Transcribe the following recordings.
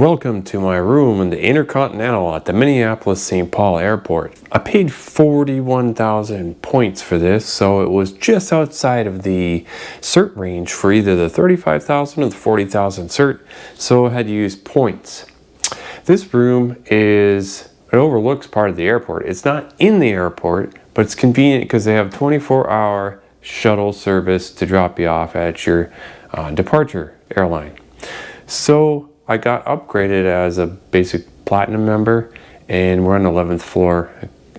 Welcome to my room in the Intercontinental at the Minneapolis-St. Paul Airport. I paid 41,000 points for this, so it was just outside of the cert range for either the 35,000 or the 40,000 cert, so I had to use points. This room it overlooks part of the airport. It's not in the airport, but it's convenient because they have 24-hour shuttle service to drop you off at your departure airline. So I got upgraded as a basic platinum member, and we're on the 11th floor.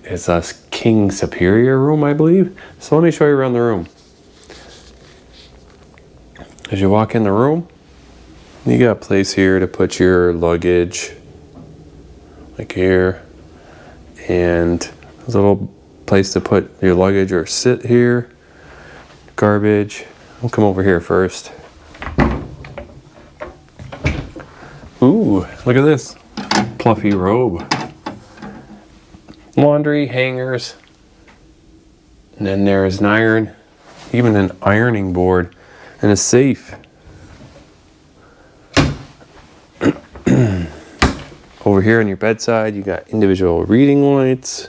It's a King Superior room, I believe. So let me show you around the room. As you walk in the room, you got a place here to put your luggage, like here, and a little place to put your luggage or sit here. Garbage. I'll come over here first. Ooh, look at this fluffy robe. Laundry, hangers, and then there's an iron, even an ironing board, and a safe. Over here on your bedside, you got individual reading lights,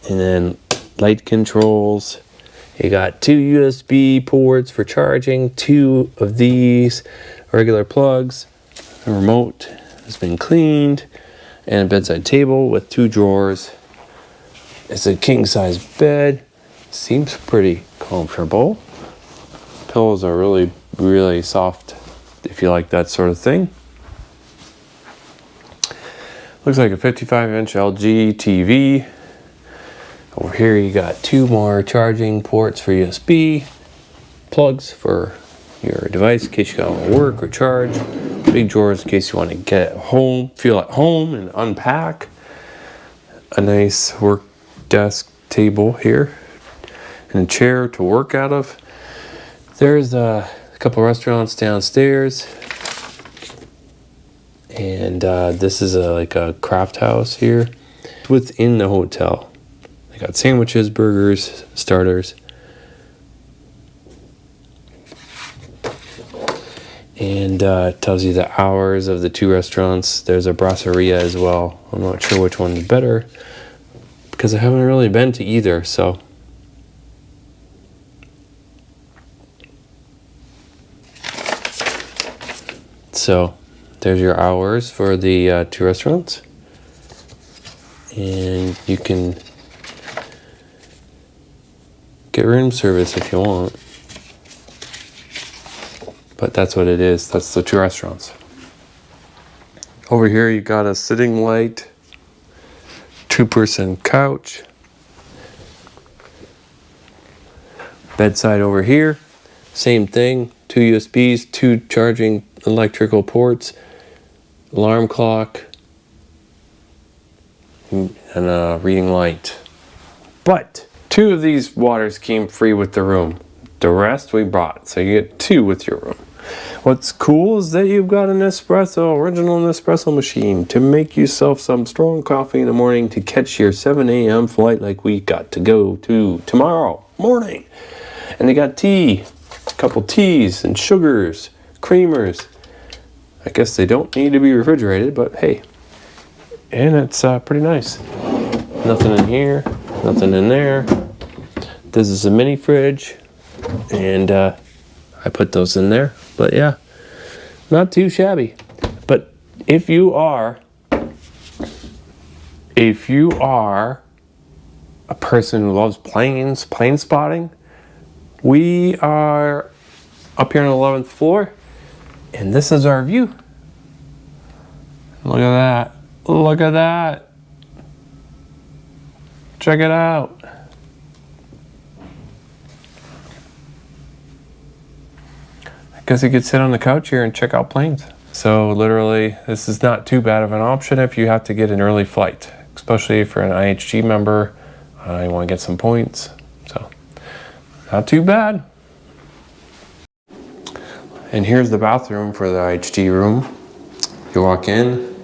and then light controls. You got 2 USB ports for charging, 2 of these regular plugs. The remote has been cleaned, and a bedside table with 2 drawers. It's a king size bed. Seems pretty comfortable. Pillows are really, really soft if you like that sort of thing. Looks like a 55-inch LG TV. Over here you got 2 more charging ports for USB, plugs for your device in case you gotta work or charge, big drawers in case you want to get home, feel at home and unpack. A nice work desk table here and a chair to work out of. There's a couple restaurants downstairs, and this is like a craft house here within the hotel. They got sandwiches, burgers, starters. And it tells you the hours of the 2 restaurants. There's a brasseria as well. I'm not sure which one's better because I haven't really been to either. So there's your hours for the 2 restaurants. And you can get room service if you want. But that's what it is. That's the 2 restaurants. Over here you got a sitting light, 2-person couch, bedside over here, same thing, 2 USBs, 2 charging electrical ports, alarm clock, and a reading light. But 2 of these waters came free with the room. The rest we bought, so you get 2 with your room. What's cool is that you've got an original Nespresso machine to make yourself some strong coffee in the morning to catch your 7 a.m. flight like we got to go to tomorrow morning. And they got tea, a couple teas and sugars, creamers. I guess they don't need to be refrigerated, but hey. And it's pretty nice. Nothing in here, nothing in there. This is a mini fridge, and I put those in there. But yeah, not too shabby. But if you are a person who loves plane spotting, we are up here on the 11th floor, and this is our view. Look at that. Look at that. Check it out. I guess you could sit on the couch here and check out planes. So literally, this is not too bad of an option if you have to get an early flight, especially if you're an IHG member, you want to get some points. So not too bad. And here's the bathroom for the IHG room. You walk in,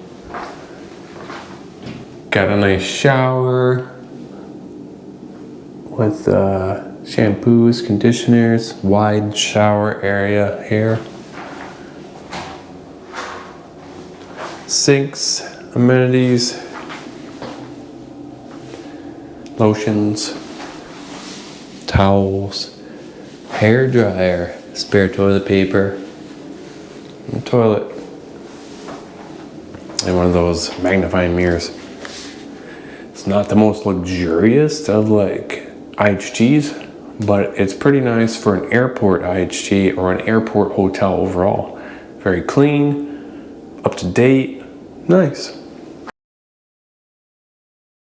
got a nice shower with shampoos, conditioners, wide shower area here. sinks, amenities, lotions, towels, hair dryer, spare toilet paper, and toilet, and one of those magnifying mirrors. It's not the most luxurious of like IHGs, but it's pretty nice for an airport IHG or an airport hotel overall. Very clean, up to date, nice.